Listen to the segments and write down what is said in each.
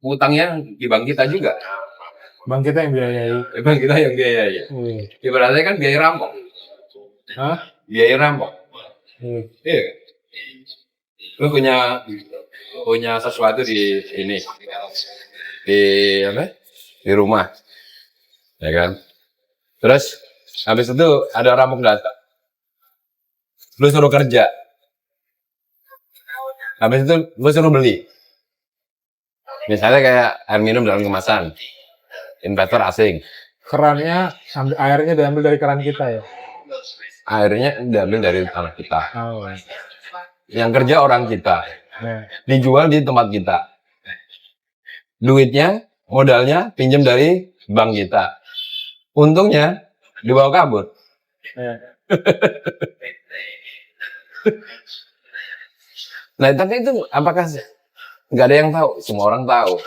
utangnya di bank kita juga. Bank kita yang biayai. Bank kita yang biayai. Ibaratnya kan biaya rampok. Hah? Biaya rampok. Iya. Lu punya sesuatu di ini, di apa? Di rumah, ya kan? Terus habis itu ada rampok datang, lu suruh kerja, habis itu lu suruh beli. Misalnya kayak air minum dalam kemasan, investor asing. Kerannya, airnya diambil dari keran kita ya? Airnya diambil dari tanah kita. Oh. Yang kerja orang kita. Dijual di tempat kita. Duitnya, modalnya pinjam dari bank kita. Untungnya dibawa kabur. Nah, tapi itu apakah nggak ada yang tahu? Semua orang tahu.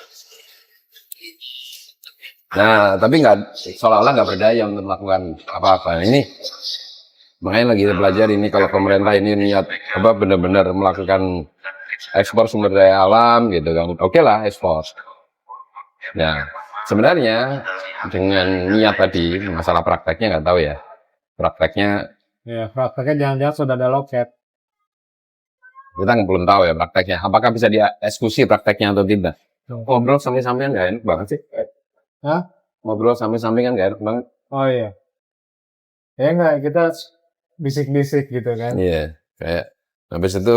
Nah, tapi nggak, seolah-olah nggak berdaya untuk melakukan apa-apa. Ini makanya lagi belajar ini, kalau pemerintah ini niat apa benar-benar melakukan ekspor sumber daya alam gitu kan, oke lah ekspor. Nah, sebenarnya dengan niat tadi, masalah prakteknya nggak tahu ya. Prakteknya jangan-jangan sudah ada loket. Kita belum tahu ya prakteknya. Apakah bisa dieksekusi prakteknya atau tidak? Ngobrol sambil-sambilan nggak enak banget sih. Hah? Ngobrol sambil-sambil kan nggak enak banget. Oh iya. Ya enggak, kita bisik-bisik gitu kan. Iya, kayak habis itu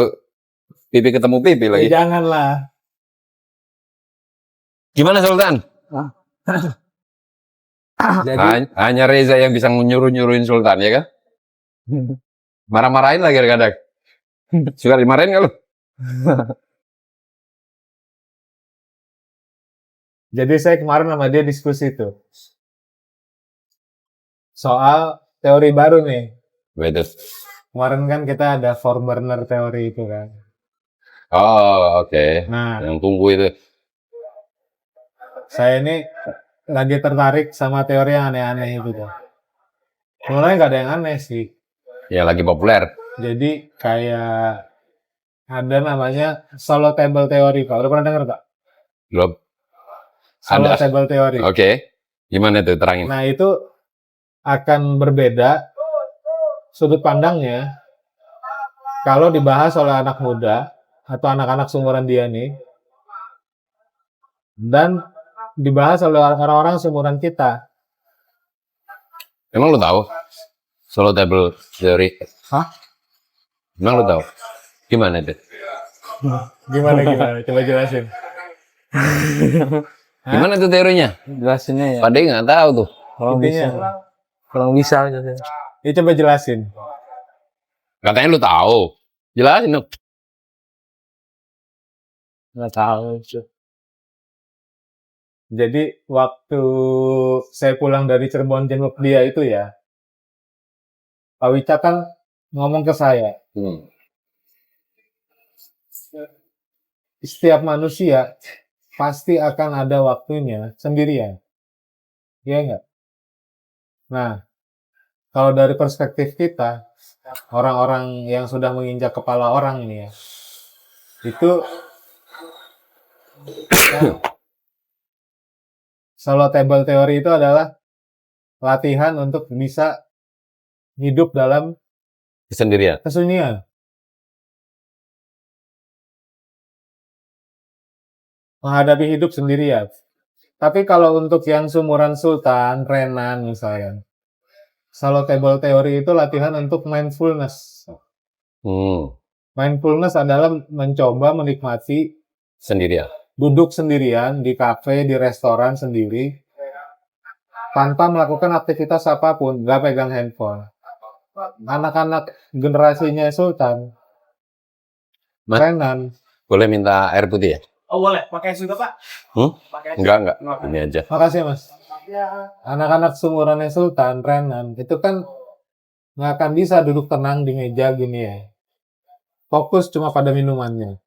pipi ketemu pipi lagi. Janganlah. Gimana Sultan? Jadi, hanya Reza yang bisa nyuruh-nyuruhin Sultan, ya kan? Marah-marahin lagi kadang-kadang. Suka dimarahin nggak lu? Jadi saya kemarin sama dia diskusi tuh soal teori baru nih. Betul. Kemarin kan kita ada four burner teori itu kan. Oh, oke. Nah, yang tunggu itu. Saya ini lagi tertarik sama teori yang aneh-aneh itu tuh. Sebenarnya nggak ada yang aneh sih. Ya lagi populer. Jadi kayak ada namanya solo table teori, Pak. Udah pernah dengar nggak? Belum. Solo table teori. Oke. Gimana tuh, terangin? Nah, itu akan berbeda sudut pandangnya kalau dibahas oleh anak muda atau anak-anak seumuran dia nih, dan dibahas oleh orang-orang seumuran kita. Emang lu tahu solo table theory? Hah? Emang lu tahu? Gimana itu? Gimana? Coba jelasin. Gimana tuh teorinya? Jelasinnya ya. Padahal nggak tahu tuh. Kalau bisa. Ya coba jelasin. Katanya lu tahu. Jelasin dong. Nggak tahu. Jadi waktu saya pulang dari Cirebon jenguk dia itu ya, Pak Wicak kan ngomong ke saya. Setiap manusia pasti akan ada waktunya sendirian. Iya enggak? Nah, kalau dari perspektif kita, orang-orang yang sudah menginjak kepala orang ini ya, itu solo table teori itu adalah latihan untuk bisa hidup dalam kesunyian. Menghadapi hidup sendirian. Tapi kalau untuk yang seumuran Sultan, Renan misalnya, solo table teori itu latihan untuk mindfulness. Mindfulness adalah mencoba menikmati sendirian. Duduk sendirian di kafe, di restoran sendiri, tanpa melakukan aktivitas apapun, nggak pegang handphone. Anak-anak generasinya Sultan, Renan. Boleh minta air putih ya? Oh boleh, pakai es juga Pak? Enggak, ini aja. Makasih Mas. Anak-anak seumurannya Sultan, Renan, itu kan nggak akan bisa duduk tenang di meja gini ya. Fokus cuma pada minumannya.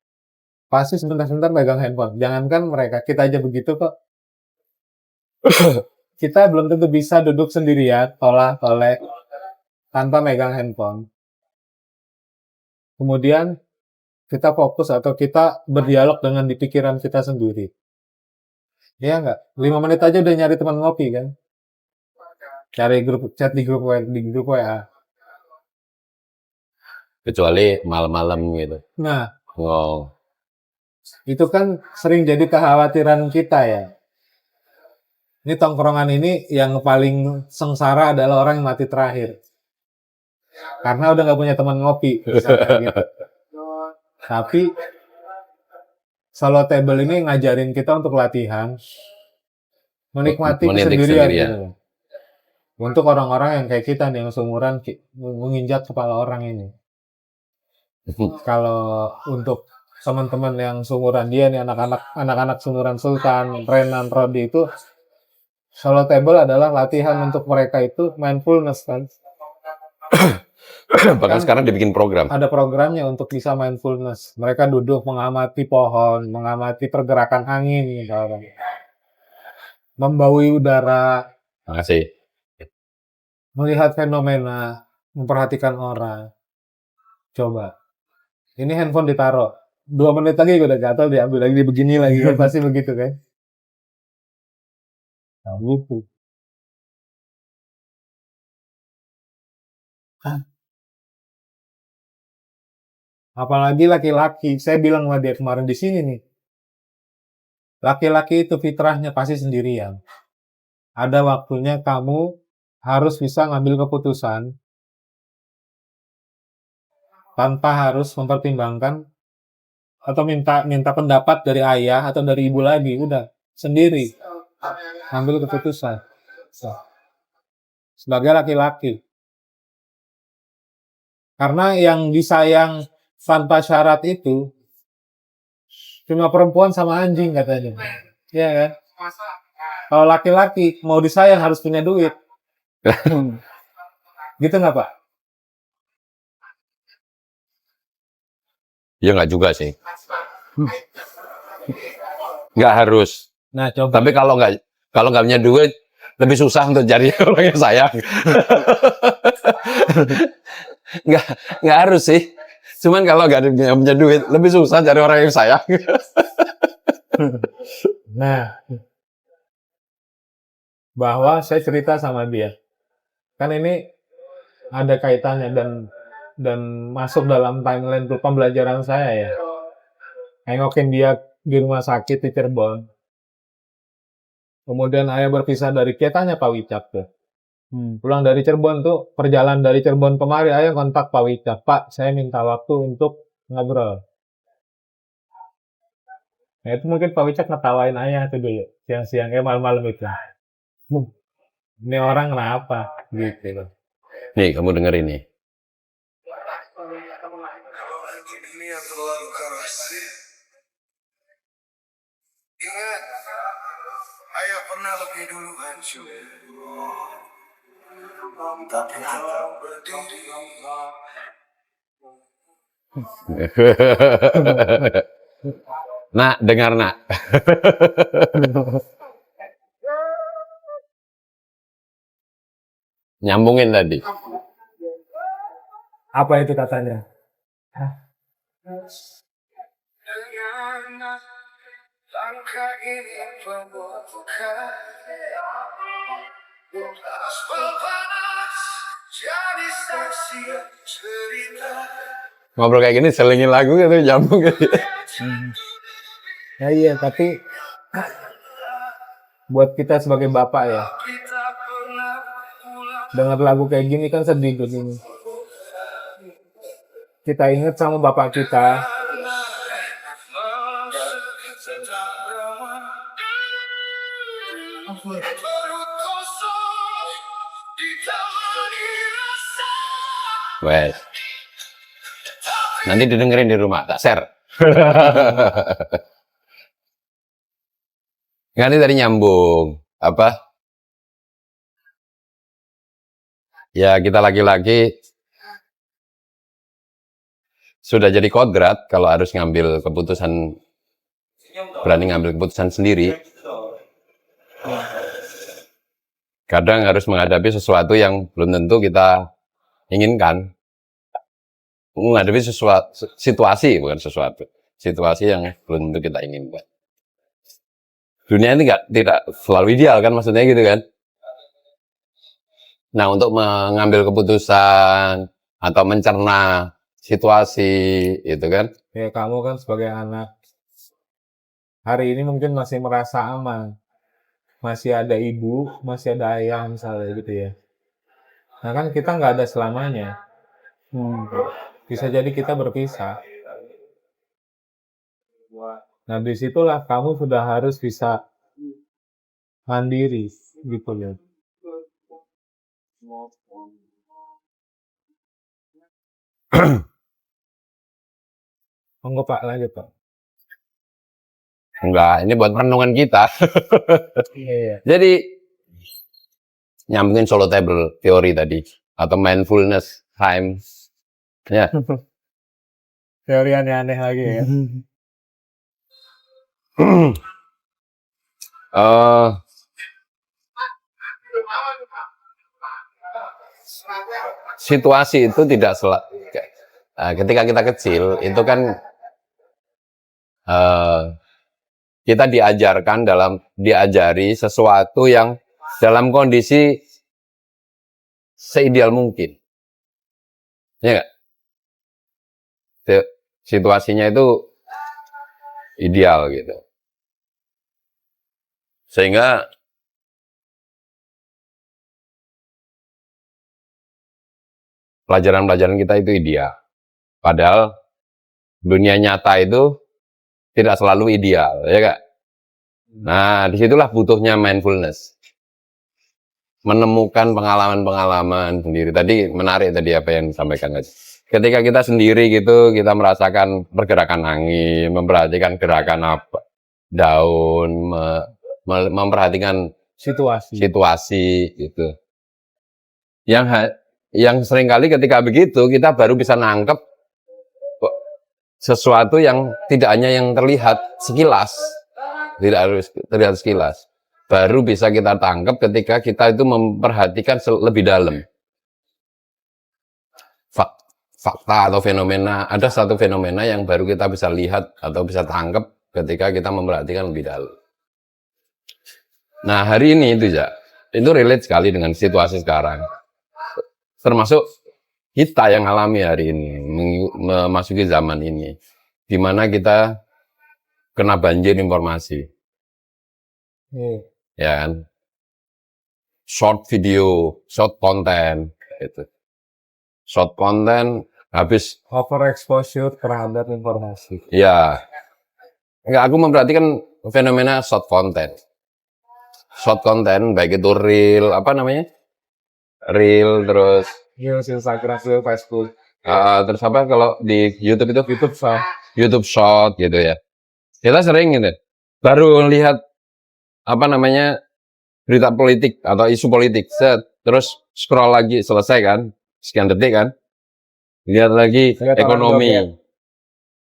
Pasti sebentar-sebentar megang handphone. Jangankan mereka, kita aja begitu kok. Kita belum tentu bisa duduk sendirian, tolak-tolak, tanpa megang handphone. Kemudian kita fokus atau kita berdialog dengan di pikiran kita sendiri. Iya nggak? 5 menit aja udah nyari teman ngopi kan? Cari grup chat di grup WA. Kecuali malam-malam gitu. Nah, Wow. itu kan sering jadi kekhawatiran kita ya. Ini tongkrongan ini yang paling sengsara adalah orang yang mati terakhir. Karena udah nggak punya teman ngopi. Misalkan gitu. Tapi solo table ini ngajarin kita untuk latihan menikmati Menitik kesendirian sendirian. gitu. Untuk orang-orang yang kayak kita nih yang seumuran menginjak kepala orang ini. Kalau untuk teman-teman yang seumuran dia nih anak-anak seumuran Sultan, Renan, Rodi itu solo table adalah latihan untuk mereka itu mindfulness kan. Bahkan sekarang dibikin program. Ada programnya untuk bisa mindfulness. Mereka duduk mengamati pohon, mengamati pergerakan angin misalnya. Membaui udara, Makasih. melihat fenomena, memperhatikan orang. Coba. Ini handphone ditaruh. 2 menit lagi udah gatal diambil lagi begini lagi kan pasti begitu kan. Nah, gitu. Apalagi laki-laki. Saya bilang sama dia kemarin di sini nih. Laki-laki itu fitrahnya pasti sendirian. Ada waktunya kamu harus bisa ngambil keputusan tanpa harus mempertimbangkan atau minta pendapat dari ayah atau dari ibu lagi. Udah, sendiri. Ambil keputusan. Sebagai laki-laki. Karena yang disayang tanpa syarat itu cuma perempuan sama anjing katanya. Iya kan? Kalau laki-laki mau disayang harus punya duit. Gitu nggak Pak? Ya nggak juga sih. Nggak harus. Nah coba. Tapi kalau nggak punya duit, lebih susah untuk cari orang yang sayang. nggak harus sih. Cuman kalau nggak punya duit, lebih susah cari orang yang sayang. Nah, bahwa saya cerita sama dia. Kan ini ada kaitannya dan masuk dalam timeline pembelajaran saya ya. Nengokin dia di rumah sakit di Cirebon. Kemudian ayah berpisah dari dia, tanya Pak Wicak tuh. Pulang dari Cirebon tuh, perjalanan dari Cirebon kemari, ayah kontak Pak Wicak. Pak, saya minta waktu untuk ngobrol. Nah itu mungkin Pak Wicak ngetawain ayah tuh dulu. Siang-siang, malam-malam itu. Ini orang kenapa? Gitu. Nih, kamu denger ini. Ingat, ayah pernah lebih dulu hancur. Tapi tetap berdiri. Nak, dengar nak. Nyambungin tadi. Apa itu katanya? Dengan langkah ini pembuka. Aspal panas jadi saksi cerita. Ngobrol kayak gini, selingin lagu gitu, nyambung gitu. Ya iya, tapi buat kita sebagai bapak ya, Kita pernah pulang. dengar lagu kayak gini kan sedih tuh ini. Kita ingat sama bapak kita, Perut kosong ditemani rasa. Wes. Nanti didengerin di rumah, tak share. Nggak, ini tadi nyambung. Apa? Ya, kita laki-laki sudah jadi kodrat kalau harus ngambil keputusan, berani ngambil keputusan sendiri. Kadang harus menghadapi sesuatu yang belum tentu kita inginkan. Menghadapi sesuatu, situasi, bukan sesuatu. Situasi yang belum tentu kita inginkan. dunia ini tidak selalu ideal kan, maksudnya gitu kan. Nah, untuk mengambil keputusan atau mencerna situasi itu kan, Ya kamu kan sebagai anak hari ini mungkin masih merasa aman, masih ada ibu, masih ada ayah misalnya gitu ya. Nah kan kita nggak ada selamanya. Bisa jadi kita berpisah. Nah disitulah kamu sudah harus bisa mandiri gitu loh. Monggo Pak, lanjut Pak. enggak, ini buat renungan kita. Iya. Jadi nyambungin solo table teori tadi atau mindfulness time. Ya. Teori aneh-aneh lagi ya. Eh, situasi itu tidak ketika kita kecil itu kan kita diajari sesuatu yang dalam kondisi seideal mungkin, ya nggak? Situasinya itu ideal gitu, sehingga pelajaran-pelajaran kita itu ideal. Padahal dunia nyata itu tidak selalu ideal, ya kak. Nah, disitulah butuhnya mindfulness, menemukan pengalaman-pengalaman sendiri. Tadi menarik tadi apa yang disampaikan Kak. Ketika kita sendiri gitu, kita merasakan pergerakan angin, memperhatikan gerakan apa daun, memperhatikan situasi gitu. Yang seringkali ketika begitu kita baru bisa nangkep sesuatu yang tidak hanya yang terlihat sekilas, tidak harus terlihat sekilas, baru bisa kita tangkap ketika kita itu memperhatikan lebih dalam fakta atau fenomena. Ada satu fenomena yang baru kita bisa lihat atau bisa tangkap ketika kita memperhatikan lebih dalam. Nah hari ini itu ya, itu relate sekali dengan situasi sekarang, termasuk kita yang alami hari ini, memasuki zaman ini, di mana kita kena banjir informasi, ya kan? Short video, short content, gitu. Short content habis overexposure terhadap informasi. ya. Enggak, aku memperhatikan fenomena short content. Short content baik itu reel, apa namanya? Reel, terus Reels, Instagram, Reels, Facebook. terus apa kalau di YouTube itu YouTube Short. YouTube Short gitu ya. Kita sering gitu. Baru lihat apa namanya berita politik atau isu politik, terus scroll lagi, selesai kan, sekian detik kan, lihat lagi Lihat ekonomi,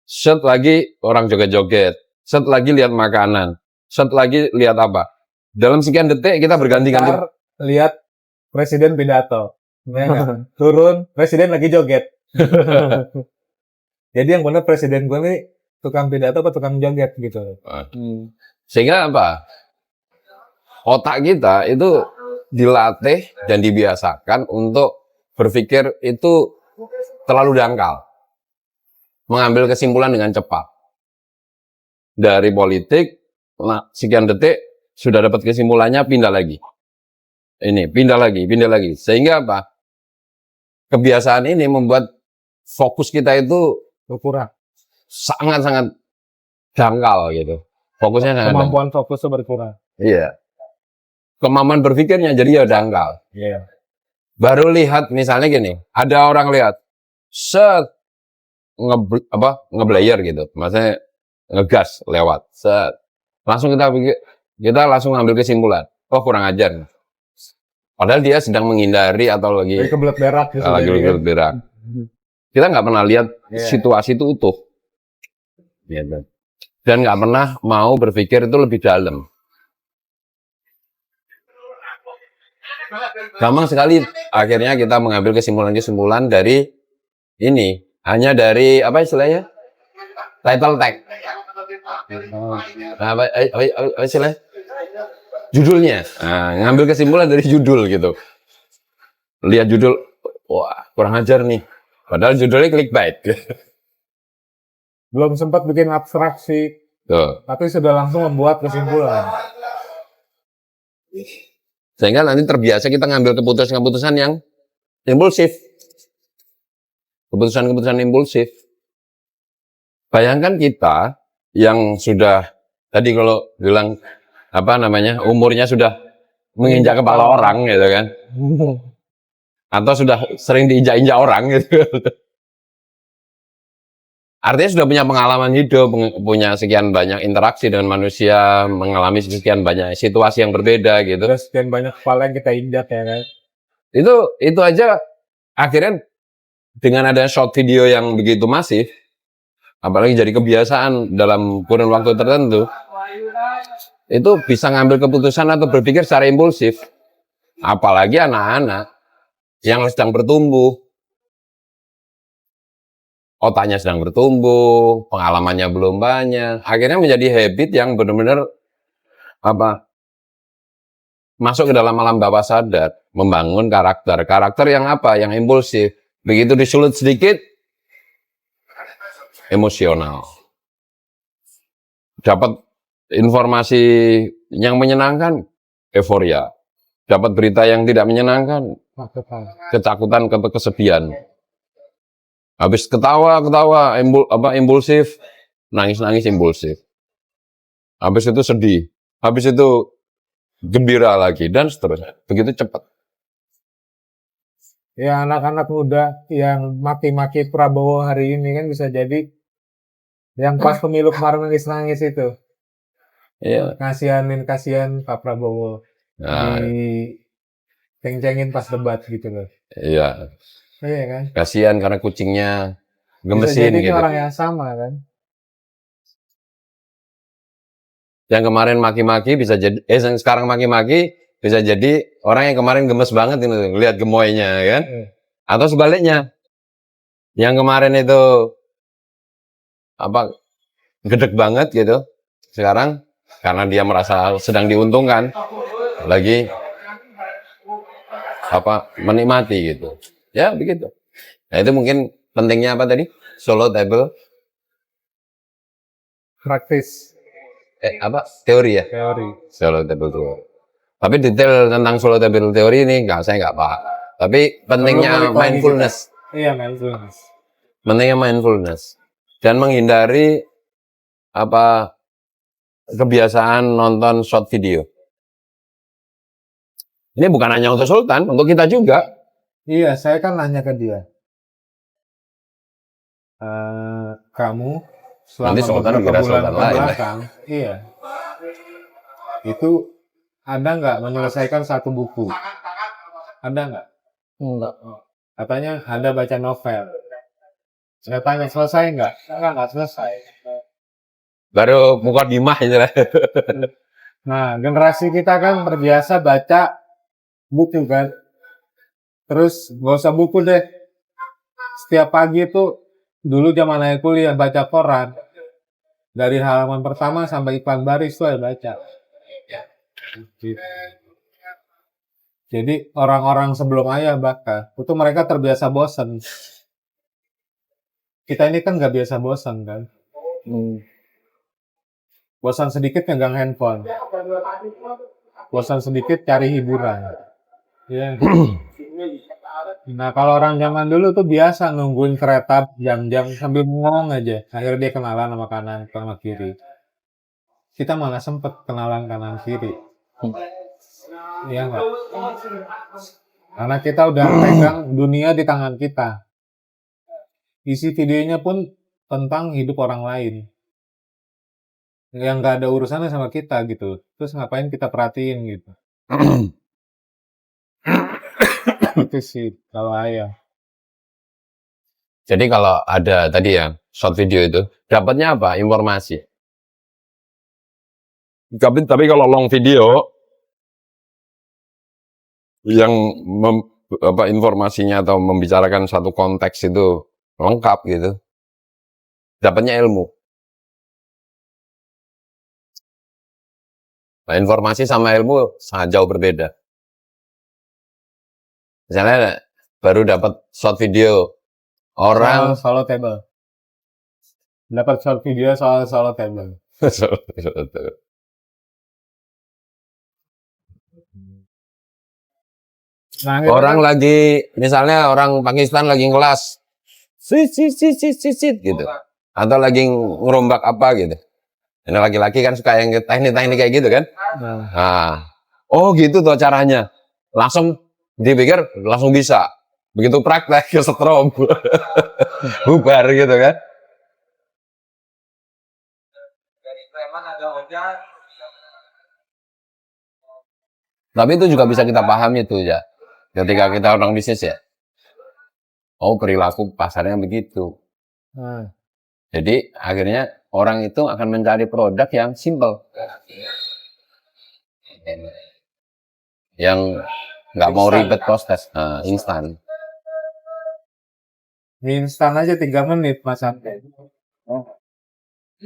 set lagi orang joget-joget, set lagi lihat makanan, set lagi lihat apa. Dalam sekian detik kita berganti-ganti. Lihat presiden pidato, ya, turun presiden lagi joget. Jadi yang benar presiden gue nih tukang pidato apa tukang joget gitu. Sehingga apa? Otak kita itu dilatih dan dibiasakan untuk berpikir itu terlalu dangkal. Mengambil kesimpulan dengan cepat. Dari politik, sekian detik, sudah dapat kesimpulannya, pindah lagi. Ini, pindah lagi. Sehingga apa? Kebiasaan ini membuat fokus kita itu Berkurang. sangat-sangat dangkal gitu. Fokusnya sangat Kemampuan fokusnya berkurang. Iya. Kemampuan berpikirnya jadi ya dangkal. Iya. Baru lihat misalnya gini, ada orang lihat set ngeblayer gitu, maksudnya ngegas lewat set, langsung kita langsung ambil kesimpulan, oh kurang ajar, padahal dia sedang menghindari atau lagi kebelet berak gitu. lagi kebelet berak. Kita nggak pernah lihat situasi itu utuh, gitu. Dan nggak pernah mau berpikir itu lebih dalam. Gampang sekali akhirnya kita mengambil kesimpulan dari ini, hanya dari apa istilahnya, title tag. Apa istilahnya? Judulnya. Nah, ngambil kesimpulan dari judul gitu. Lihat judul, wah kurang ajar nih. Padahal judulnya clickbait. Belum sempat bikin abstraksi, Tuh. tapi sudah langsung membuat kesimpulan. Sehingga nanti terbiasa kita ngambil keputusan-keputusan yang impulsif. Keputusan-keputusan impulsif. Bayangkan kita yang sudah, tadi kalau bilang, apa namanya, umurnya sudah menginjak kepala orang gitu kan. Atau sudah sering diinjak-injak orang gitu. Artinya sudah punya pengalaman hidup, punya sekian banyak interaksi dengan manusia, mengalami sekian banyak situasi yang berbeda gitu. Terus sekian banyak kepala yang kita injak ya kan. Itu aja akhirnya dengan adanya short video yang begitu masif, apalagi jadi kebiasaan dalam kurun waktu tertentu, itu bisa ngambil keputusan atau berpikir secara impulsif. Apalagi anak-anak yang sedang bertumbuh. Otaknya sedang bertumbuh, pengalamannya belum banyak, akhirnya menjadi habit yang benar-benar masuk ke dalam alam bawah sadar, membangun karakter yang yang impulsif. Begitu disulut sedikit, emosional. Dapat informasi yang menyenangkan, euforia. Dapat berita yang tidak menyenangkan, ketakutan, kesedihan. Habis ketawa, impulsif, nangis impulsif. Habis itu sedih, habis itu gembira lagi, dan seterusnya. Begitu cepat. Ya anak-anak muda yang maki-maki Prabowo hari ini kan bisa jadi yang pas pemilu kemarin nangis-nangis itu. Iya. Kasihan Pak Prabowo. Nah, ceng-cengin pas debat gitu loh. iya. Iya kan? Kasihan karena kucingnya Bisa gemesin jadi gitu. orang yang sama kan. Yang kemarin maki-maki bisa jadi, yang sekarang maki-maki bisa jadi orang yang kemarin gemes banget ini, lihat gemoynya kan. Atau sebaliknya, yang kemarin itu gedek banget gitu, sekarang karena dia merasa sedang diuntungkan, lagi menikmati gitu. Ya begitu. Nah itu mungkin pentingnya apa tadi? Solo table Praktis. Teori ya? Teori. Solo table teori. Tapi detail tentang solo table teori ini saya nggak paham. Tapi pentingnya mindfulness. Iya, mindfulness. Pentingnya mindfulness. Dan menghindari kebiasaan nonton short video. Ini bukan hanya untuk Sultan, untuk kita juga. Iya, saya kan nanya ke dia. Kamu selama beberapa bulan kebelakang, iya, itu ada nggak menyelesaikan satu buku? Ada nggak? Enggak. Katanya ada baca novel. Saya tanya selesai nggak? Nggak selesai. Baru mukadimah itu lah. Nah, generasi kita kan terbiasa baca buku kan. Terus nggak usah buku deh. Setiap pagi itu dulu zaman saya kuliah baca koran. Dari halaman pertama sampai iklan baris itu saya baca. Jadi orang-orang sebelum ayah bahkan itu mereka terbiasa bosan. Kita ini kan nggak biasa bosan kan. Bosan sedikit megang handphone. Bosan sedikit cari hiburan. Ya. Nah kalau orang zaman dulu tuh biasa nungguin kereta jam-jam sambil ngomong aja. Akhirnya dia kenalan sama kanan sama kiri. Kita malah sempet kenalan kanan kiri. Iya nggak? Karena kita udah pegang dunia di tangan kita. Isi videonya pun tentang hidup orang lain. Yang nggak ada urusannya sama kita gitu. Terus ngapain kita perhatiin gitu. Itu sih kalau ayah. Jadi kalau ada tadi ya short video itu, dapatnya apa? Informasi. Tapi kalau long video yang informasinya atau membicarakan satu konteks itu lengkap gitu, dapatnya ilmu. Nah, informasi sama ilmu sangat jauh berbeda. Misalnya baru dapat short video orang Solo table. Dapat short video soal solo table. Nah, gitu orang kan. lagi misalnya orang Pakistan lagi ngelas sit gitu. Atau lagi ngerombak apa gitu. Ini laki-laki kan suka yang teknik-teknik kayak gitu kan. Nah, Nah, oh gitu tuh caranya. Langsung dipikir langsung bisa. Begitu praktek kesetrum. Bubar gitu kan. Tapi itu juga bisa kita pahami tuh ya. Ketika kita orang bisnis ya. Oh perilaku pasarnya begitu. nah, Jadi akhirnya orang itu akan mencari produk yang simple. Yang nggak mau Instan. ribet proses. Instan. mie instan aja 3 menit Mas Ante.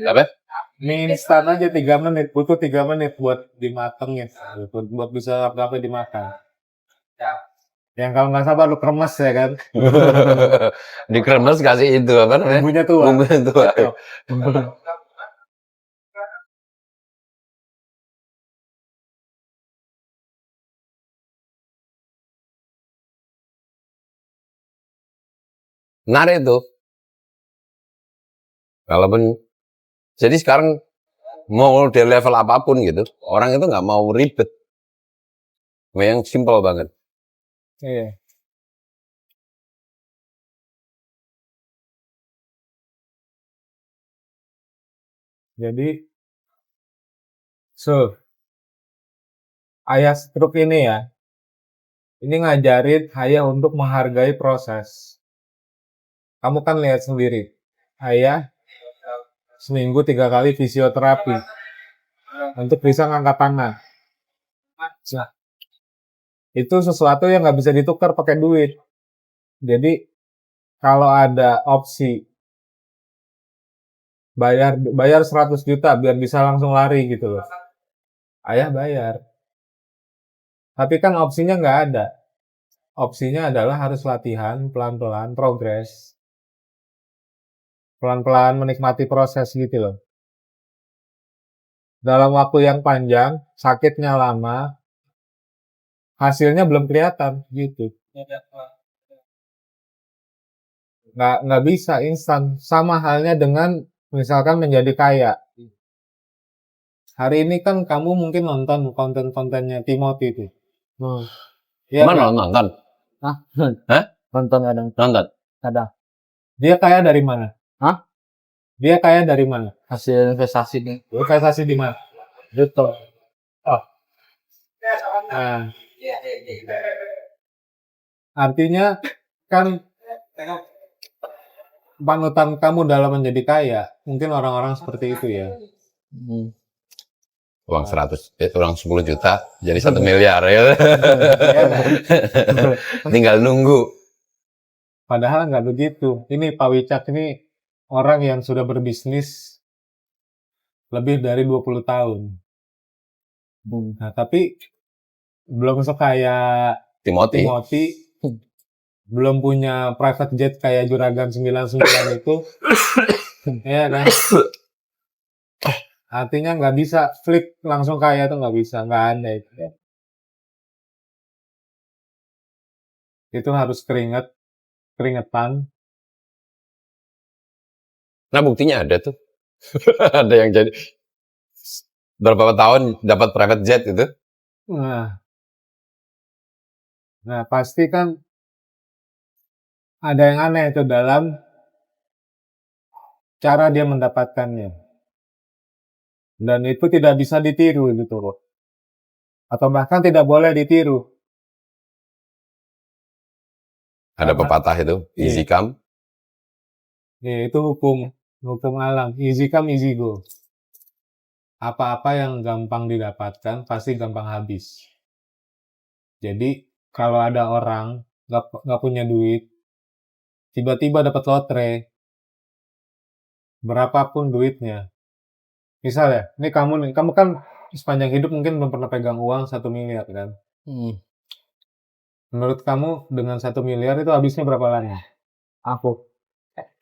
Apa? Mie instan aja 3 menit, butuh 3 menit buat dimatengin, buat bisa apa dimakan. Yang kalau nggak sabar lu kremes ya kan, Di kremes kasih itu apa namanya? bumbunya tua. Bumbunya tua. Menarik itu. Walaupun jadi sekarang mau di level apapun gitu, orang itu nggak mau ribet. Mau yang simple banget. Iya. Jadi, ayah struk ini ya, ini ngajarin ayah untuk menghargai proses. Kamu kan lihat sendiri, ayah seminggu 3 kali fisioterapi untuk bisa ngangkat tangan. Nah, itu sesuatu yang nggak bisa ditukar pakai duit. Jadi, kalau ada opsi bayar 100 juta biar bisa langsung lari gitu loh, ayah bayar. Tapi kan opsinya nggak ada. Opsinya adalah harus latihan pelan-pelan, progres. Pelan-pelan menikmati proses gitu loh. Dalam waktu yang panjang, sakitnya lama, hasilnya belum kelihatan gitu. Nggak bisa instan. Sama halnya dengan misalkan menjadi kaya. Hari ini kan kamu mungkin nonton konten-kontennya Timothy itu. Iya Mana nggak? nonton? Hah? Hah? Nonton kadang. Nonton? Ada. Dia kaya dari mana? Hah? Dia kaya dari mana? Hasil investasi nih. Investasi di mana? Betul. Oh. Nah, artinya kan panutan kamu dalam menjadi kaya, mungkin orang-orang seperti itu ya. Hmm. Uang 100, uang 10 juta jadi 1 miliar ya. Tinggal nunggu. Padahal nggak begitu. Ini Pak Wicak ini orang yang sudah berbisnis lebih dari 20 tahun. Nah, tapi belum sekaya Timothy. Timothy, belum punya private jet kayak Juragan 99 itu. Ya kan? Artinya nggak bisa flip langsung kaya tuh nggak bisa, nggak ada itu. Itu harus keringetan. Nah buktinya ada tuh. Ada yang jadi berapa tahun dapat private jet itu. Nah, pasti kan ada yang aneh itu dalam cara dia mendapatkannya. Dan itu tidak bisa ditiru gitu loh. Atau bahkan tidak boleh ditiru. Ada pepatah itu, easy come. Ya, itu hukum alam. Easy come, easy go. Apa-apa yang gampang didapatkan pasti gampang habis. Jadi kalau ada orang nggak punya duit, tiba-tiba dapat lotre, berapapun duitnya. Misalnya, ini kamu kan sepanjang hidup mungkin belum pernah pegang uang 1 miliar kan. Menurut kamu dengan 1 miliar itu habisnya berapa lama? Aku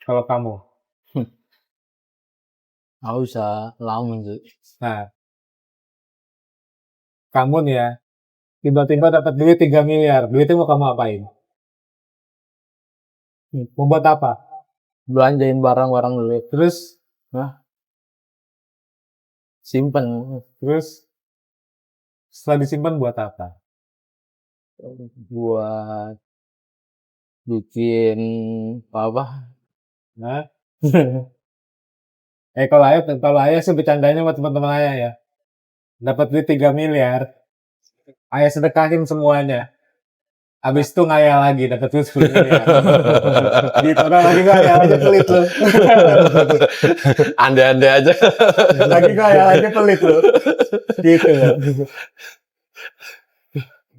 Kalau kamu? bisa lama sih. Nah, kamu nih ya, tiba-tiba dapat duit 3 miliar. Duitnya mau kamu apain? Mau buat apa? Belanjain barang-barang dulu. Terus, Simpen terus setelah disimpan buat apa? buat bikin apa? Nah, kalau ayah sih bercandanya sama teman-teman ayah ya. Dapat duit 3 miliar, ayah sedekahin semuanya. Habis itu ngayal lagi, dapat duit 10 miliar. Gitu, nah, lagi ngayal aja pelit lu. Ande-ande aja. Lagi ngayal aja pelit lu. Gitu.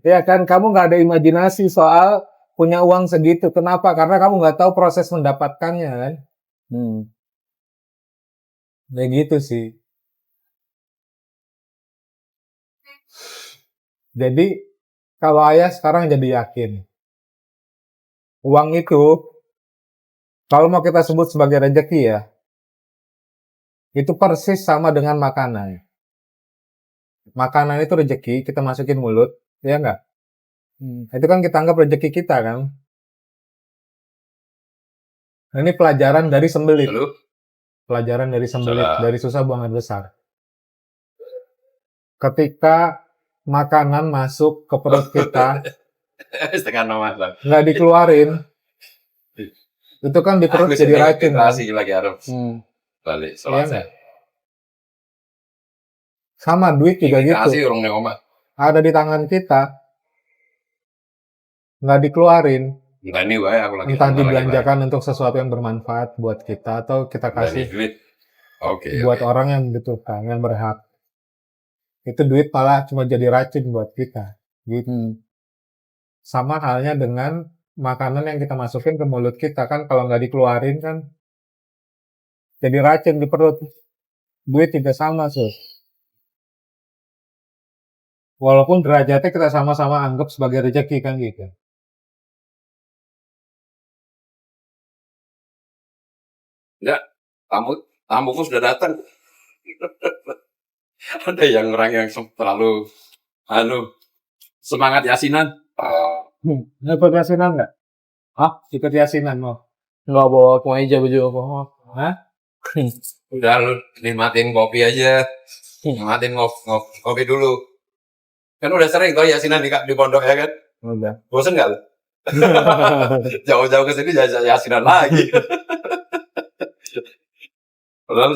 Ya kan, kamu nggak ada imajinasi soal punya uang segitu. Kenapa? Karena kamu nggak tahu proses mendapatkannya kan. Ya gitu sih. Jadi, kalau ayah sekarang jadi yakin, uang itu, kalau mau kita sebut sebagai rezeki ya, itu persis sama dengan makanan. Makanan itu rezeki, kita masukin mulut, ya nggak? Itu kan kita anggap rezeki kita kan. Nah, ini pelajaran dari sembelit. Lalu, Pelajaran dari sembelit, Salah. dari susah buang air besar. Ketika makanan masuk ke perut kita, setengah nomor. nggak dikeluarin, itu kan di perut jadi racun. Kan? Kasih lagi harus balik Iya selesai. nggak? Sama duit juga gitu. Kasih orang yang oma. Ada di tangan kita, nggak dikeluarin, Entah ini wae aku lagi. entah dibelanjakan untuk sesuatu yang bermanfaat buat kita, atau kita kasih duit. Oke. buat orang yang membutuhkan, yang berhak. Itu duit malah cuma jadi racun buat kita. Gitu. Sama halnya dengan makanan yang kita masukin ke mulut kita kan, kalau nggak dikeluarin kan jadi racun di perut. Duit juga sama sih. Walaupun derajatnya kita sama-sama anggap sebagai rezeki kan gitu. Tamuku sudah datang. Ada yang orang yang terlalu semangat yasinan. Ikut yasinan nggak? Ikut yasinan mau? Nggak bawa kemeja baju apa? Hah? Udah lu nikmatin kopi aja. Nikmatin kopi dulu. Kan udah sering kau yasinan di pondok ya kan? Udah. Bosen nggak lu? Jauh-jauh ke sini yasinan lagi. Padahal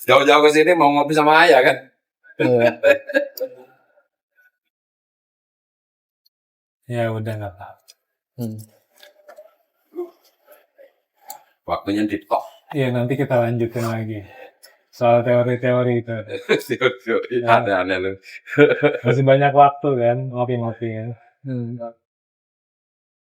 jauh-jauh ke sini mau ngopi sama ayah kan? Ya udah nggak apa-apa. Waktunya di top. Iya nanti kita lanjutin lagi soal teori-teori itu. Aneh-aneh lu. Masih banyak waktu kan ngopi-ngopi kan.